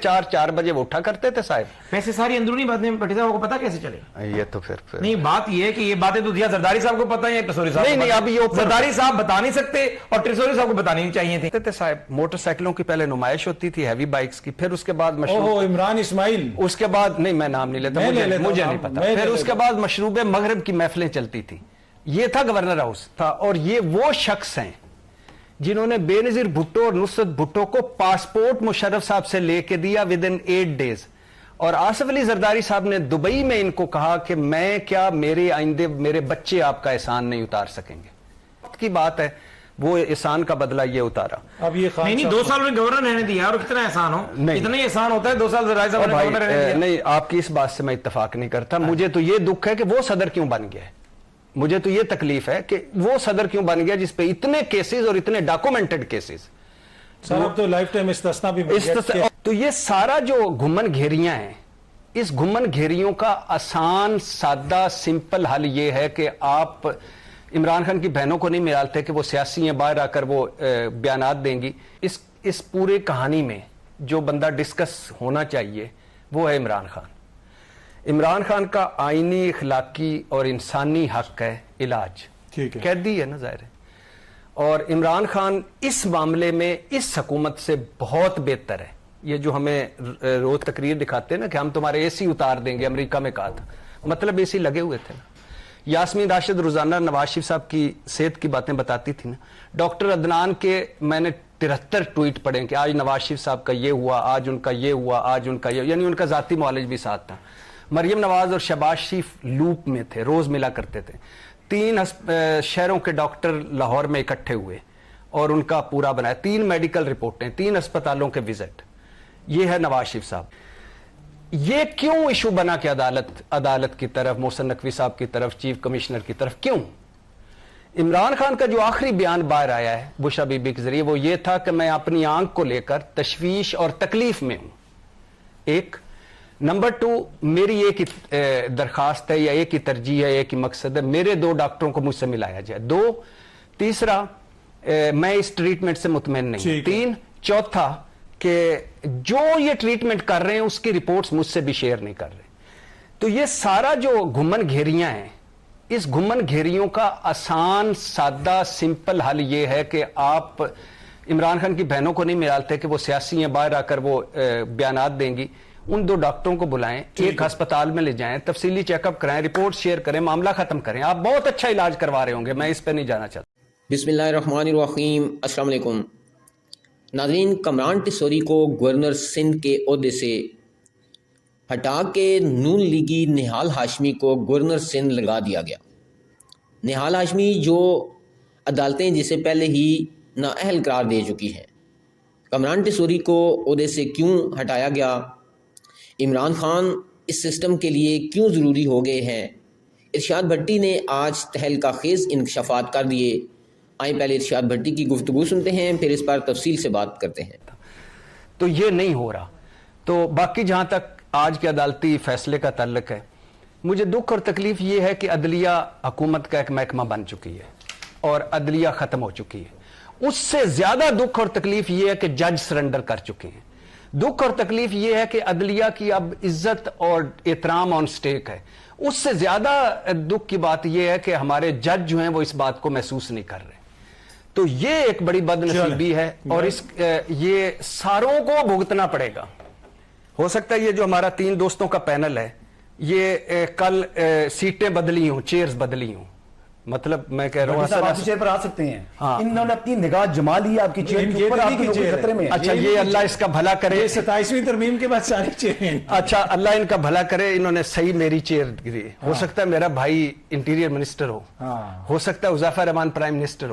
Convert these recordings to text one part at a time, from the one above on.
4 बजे वो उठा करते थे साहब। वैसे सारी अंदरूनी बातें भट्टी साहब को पता कैसे चले? ये तो फिर नहीं, बात ये है कि ये बातें तो दिया जरदारी साहब को पता है, टिसोरी साहब नहीं, अब ये जरदारी साहब बता नहीं सकते और टिसोरी साहब को बतानी नहीं चाहिए थे साहब। मोटरसाइकिलों की पहले नुमाइश होती थी, हैवी बाइक्स की, फिर उसके बाद इमरान इस्माइल, उसके बाद नहीं, मैं नाम नहीं लेता, मुझे नहीं पता। फिर उसके बाद मशरूब मगरब की महफिलें चलती थी। ये था गवर्नर हाउस था, और ये वो शख्स हैं जिन्होंने बेनजीर भुट्टो और नुसरत भुट्टो को पासपोर्ट मुशर्रफ साहब से लेके दिया विद इन 8 डेज। और आसिफ अली जरदारी साहब ने दुबई में इनको कहा कि मैं क्या, मेरे आइंदे मेरे बच्चे आपका एहसान नहीं उतार सकेंगे। वक्त की बात है, वो एहसान का बदला ये उतारा। अब ये नहीं 2 साल में गवर्नर रहने दिया, और कितना एहसान हो, इतना ही एहसान होता है 2 साल जरदारी साहब ने गवर्नर रहने दिया। नहीं, आपकी इस बात से मैं इत्तेफाक नहीं करता। मुझे तो ये दुख है कि वो सदर क्यों बन गया है। मुझे तो ये तकलीफ है कि वो सदर क्यों बन गया जिस पे इतने केसेस और इतने डॉक्यूमेंटेड केसेस। सर अब तो लाइफ टाइम इस्तिस्ना भी तो ये सारा जो घुमन घेरियां हैं, इस घुमन घेरियों का आसान सादा सिंपल हल ये है कि आप इमरान खान की बहनों को नहीं मिलाते कि वो सियासी हैं, बाहर आकर वो बयानात देंगी। इस पूरे कहानी में जो बंदा डिस्कस होना चाहिए वो है इमरान खान। इमरान खान का आईनी इखलाकी और इंसानी हक है इलाज, ठीक है, कैदी है ना, जाहिर है। और इमरान खान इस मामले में इस हुकूमत से बहुत बेहतर है। ये जो हमें रोज तकरीर दिखाते हैं ना कि हम तुम्हारे एसी उतार देंगे, अमेरिका में कहा था, मतलब एसी लगे हुए थे ना। यास्मीन राशिद रोजाना नवाज शरीफ साहब की सेहत की बातें बताती थी ना। डॉक्टर अदनान के मैंने 73 ट्वीट पढ़े कि आज नवाज शरीफ साहब का ये हुआ, आज उनका ये हुआ, आज उनका ये, यानी उनका जाती मौलिज भी साथ था। मरियम नवाज और शहबाज शरीफ लूप में थे, रोज मिला करते थे। 3 शहरों के डॉक्टर लाहौर में इकट्ठे हुए और उनका पूरा बनाया। 3 मेडिकल रिपोर्टें, 3 अस्पतालों के विजिट। ये है नवाज शरीफ साहब। ये क्यों इशू बना कि अदालत की तरफ, मोहसिन नकवी साहब की तरफ, चीफ कमिश्नर की तरफ, क्यों? इमरान खान का जो आखिरी बयान बाहर आया है बुशा बीबी के जरिए, वो ये था कि मैं अपनी आंख को लेकर तशवीश और तकलीफ में हूं। एक नंबर 2, मेरी एक ही दरखास्त है या एक ही तरजीह है, एक ही मकसद है, मेरे 2 डॉक्टरों को मुझसे मिलाया जाए। 2, तीसरा मैं इस ट्रीटमेंट से मुतमईन नहीं। 3, चौथा कि जो ये ट्रीटमेंट कर रहे हैं उसकी रिपोर्ट्स मुझसे भी शेयर नहीं कर रहे। तो ये सारा जो घुमन घेरियां हैं, इस घुमन घेरियों का आसान सादा सिंपल हल ये है कि आप इमरान खान की बहनों को नहीं मिलाते कि वो सियासी हैं, बाहर आकर वो बयानात देंगी। उन 2 डॉक्टरों को बुलाएं, एक अस्पताल में ले जाएं, तफसीली चेकअप कराएं, रिपोर्ट शेयर करें, मामला खत्म करें। आप बहुत अच्छा इलाज करवा रहे होंगे, मैं इस पर नहीं जाना चाहता। बिस्मिल्लाहिर्रहमानिर्रहीम, अस्सलाम वालेकुम नाज़रीन। कमरान टिसोरी को गवर्नर सिंध के ओहदे से हटा के नून लीगी निहाल हाशमी को गवर्नर सिंध लगा दिया गया। निहाल हाशमी जो अदालतें जिसे पहले ही नाअहल करार दे चुकी हैं। कमरान टिसोरी को ओहदे से क्यों हटाया गया? इमरान खान इस सिस्टम के लिए क्यों ज़रूरी हो गए हैं? इरशाद भट्टी ने आज तहलका खेज़ इंकशाफात कर दिए। आइए पहले इरशाद भट्टी की गुफ्तगू सुनते हैं, फिर इस पर तफसील से बात करते हैं। तो ये नहीं हो रहा। तो बाकी जहां तक आज के अदालती फैसले का ताल्लुक है, मुझे दुख और तकलीफ ये है कि अदलिया हुकूमत का एक महकमा बन चुकी है और अदलिया खत्म हो चुकी है। उससे ज्यादा दुख और तकलीफ ये है कि जज सरेंडर कर चुके हैं। दुख और तकलीफ ये है कि अदलिया की अब इज्जत और एहतराम ऑन स्टेक है। उससे ज्यादा दुख की बात यह है कि हमारे जज जो हैं वो इस बात को महसूस नहीं कर रहे। तो ये एक बड़ी बदनसीबी है और ये सारों को भुगतना पड़ेगा। हो सकता है ये जो हमारा 3 दोस्तों का पैनल है, ये कल सीटें बदली हों, चेयर्स बदली हों। मतलब मैं कह रहा हूँ आपकी चेयर पर आ सकते हैं। हाँ। इन्होंने अपनी निगाह जमा ली आपकी चेयर के ऊपर, आपकी चेयर खतरे में। अच्छा, ये अल्लाह इसका भला करे। 27वीं तरमीम के बाद सारी चेयर। अच्छा, अल्लाह इनका भला करे। इन्होंने सही मेरी चेयर दी। हो सकता है मेरा भाई इंटीरियर मिनिस्टर हो सकता है उज़ैफर रहमान प्राइम मिनिस्टर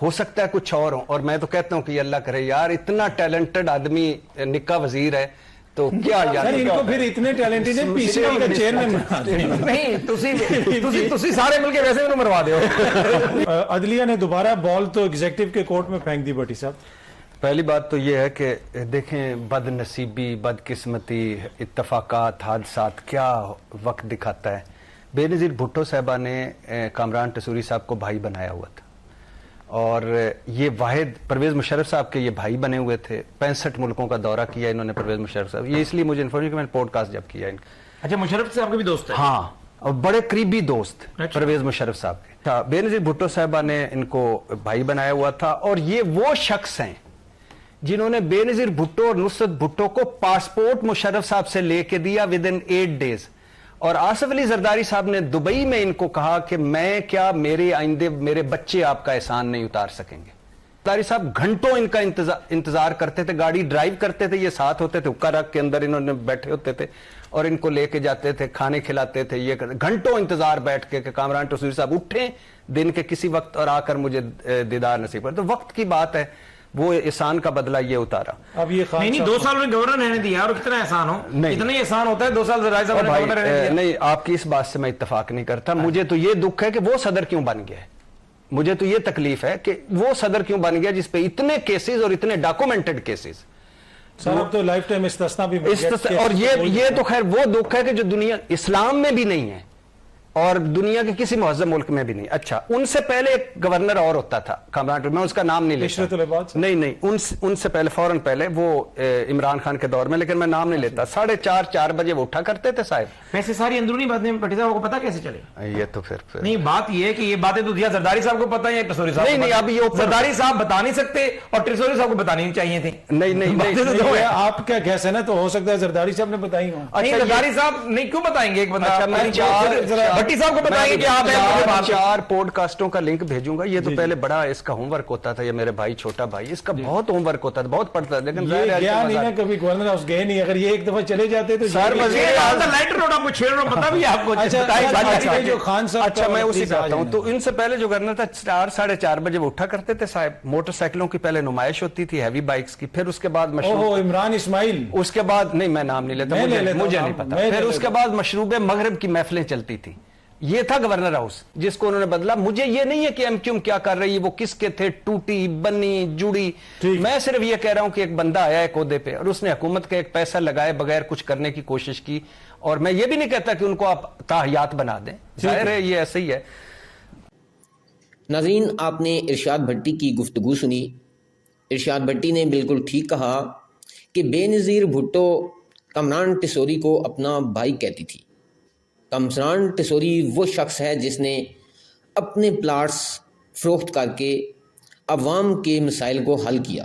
हो सकता है कुछ और हो। और मैं तो कहता हूं कि अल्लाह करे यार, इतना टैलेंटेड आदमी निक्का वजीर है तो क्या यार, इनको फिर इतने टैलेंटेड है पीसीआई का चेयरमैन नहीं, तुसी सारे मिलके वैसे भी मरवा दो। अदलिया ने दोबारा बॉल तो एग्जीक्यूटिव के कोर्ट में फेंक दी। भट्टी साहब, पहली बात तो यह है कि देखें, बदनसीबी, बदकिस्मती, इत्तफाकात, हादसात क्या वक्त दिखाता है। बेनज़ीर भुट्टो साहबा ने कामरान टिसोरी साहब को भाई बनाया हुआ था اور یہ واحد پرویز مشرف صاحب کے یہ بھائی بنے ہوئے تھے. 65 ملکوں کا دورہ کیا انہوں نے پرویز مشرف صاحب. یہ اس لیے مجھے انفارمیشن کہ میں نے پوڈ کاسٹ جب کیا ان کا. اچھا مشرف صاحب کے بھی دوست ہیں؟ ہاں, اور بڑے قریبی دوست پرویز مشرف صاحب کے. بے نظیر بھٹو صاحبہ نے ان کو بھائی بنایا ہوا تھا, اور یہ وہ شخص ہیں جنہوں نے بے نظیر بھٹو اور نصرت بھٹو کو پاسپورٹ مشرف صاحب سے لے کے دیا ودن 8 days. اور آصف علی زرداری صاحب نے دبئی میں ان کو کہا کہ میں کیا میرے آئندے میرے بچے آپ کا احسان نہیں اتار سکیں گے. زرداری صاحب گھنٹوں ان کا انتظار کرتے تھے, گاڑی ڈرائیو کرتے تھے, یہ ساتھ ہوتے تھے, حکا رکھ کے اندر انہوں نے بیٹھے ہوتے تھے اور ان کو لے کے جاتے تھے, کھانے کھلاتے تھے, یہ گھنٹوں انتظار بیٹھ کے کہ کامران ٹسوری صاحب اٹھیں دن کے کسی وقت اور آ کر مجھے دیدار نصیب کر. تو وقت کی بات ہے, وہ احسان کا بدلہ یہ اتارا. اب یہ نہیں 2 سال میں گورنر رہنے دیا, اور کتنا احسان ہو, اتنا ہی احسان ہوتا ہے 2 سال زرداری صاحب نے گورنر رہنے دیا. نہیں, آپ کی اس بات سے میں اتفاق نہیں کرتا. مجھے تو یہ دکھ ہے کہ وہ صدر کیوں بن گیا ہے. مجھے تو یہ تکلیف ہے کہ وہ صدر کیوں بن گیا جس پہ اتنے کیسز اور اتنے ڈاکومنٹڈ کیسز. سر اب تو لائف ٹائم استثنا بھی اور یہ تو خیر وہ دکھ ہے کہ جو دنیا اسلام میں بھی نہیں ہے اور دنیا کے کسی مہذب ملک میں بھی نہیں. اچھا, ان سے پہلے ایک گورنر اور ہوتا تھا کامران, میں اس کا نام نہیں لیتا. نہیں, ان سے پہلے فوراً پہلے وہ عمران خان کے دور میں, لیکن میں نام نہیں لیتا. 4:30 بجے وہ اٹھا کرتے تھے صاحب. ویسے ساری اندرونی باتیں پٹی صاحب کو پتا کیسے چلے؟ یہ تو پھر نہیں, بات یہ ہے کہ یہ باتیں تو دیا زرداری صاحب کو پتا ہے یا ٹسوری صاحب؟ نہیں, اب یہ زرداری صاحب بتا نہیں سکتے اور ٹسوری صاحب کو بتانی چاہیے تھی. نہیں, آپ کا گیس ہے نا, تو ہو سکتا ہے زرداری صاحب نے بتائی ہوں. زرداری صاحب نہیں کیوں بتائیں گے؟ ایک بندہ بھٹی صاحب کو بتائیں گے کہ آپ 4 پوڈ کاسٹوں کا لنک بھیجوں گا. یہ تو پہلے بڑا اس کا ہوم ورک ہوتا تھا, یہ میرے بھائی چھوٹا بھائی, اس کا بہت ہوم ورک ہوتا تھا, بہت پڑھتا تھا, لیکن گیا نہیں نا کبھی گورنر ہاؤس گئے نہیں. اگر یہ ایک دفعہ چلے جاتے تو لائٹر روڈ آپ کو چھیڑ رہا پتا بھی آپ کو. جو خان صاحب, اچھا میں اسی کہتا ہوں. تو ان سے پہلے جو گورنر تھا 4:30 بجے وہ اٹھا کرتے تھے صاحب. موٹر سائیکلوں کی پہلے نمائش ہوتی تھی, ہیوی بائکس کی. پھر اس کے بعد عمران اسماعیل, اس کے بعد نہیں, میں نام نہیں لیتا, مجھے نہیں پتا. پھر اس کے بعد مشروب مغرب کی محفلیں چلتی تھی. یہ تھا گورنر ہاؤس جس کو انہوں نے بدلا. مجھے یہ نہیں ہے کہ ایم کیو کیا کر رہی ہے, وہ کس کے تھے, ٹوٹی بنی جڑی. میں صرف یہ کہہ رہا ہوں کہ ایک بندہ آیا ایک عہدے پہ اور اس نے حکومت کا ایک پیسہ لگائے بغیر کچھ کرنے کی کوشش کی. اور میں یہ بھی نہیں کہتا کہ ان کو آپ تاحیات بنا دیں, ظاہر ہے یہ ایسے ہی ہے. ناظرین, آپ نے ارشاد بھٹی کی گفتگو سنی. ارشاد بھٹی نے بالکل ٹھیک کہا کہ بے نظیر بھٹو کامران ٹسوری کو اپنا بھائی کہتی تھی. کامران ٹسوری وہ شخص ہے جس نے اپنے پلاٹس فروخت کر کے عوام کے مسائل کو حل کیا,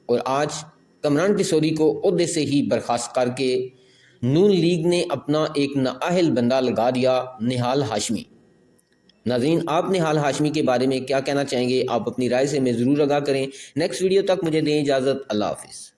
اور آج کامران ٹسوری کو عہدے سے ہی برخاست کر کے نون لیگ نے اپنا ایک نااہل بندہ لگا دیا, نہال ہاشمی. ناظرین, آپ نہال ہاشمی کے بارے میں کیا کہنا چاہیں گے؟ آپ اپنی رائے سے ہمیں ضرور آگاہ کریں. نیکسٹ ویڈیو تک مجھے دیں اجازت. اللہ حافظ.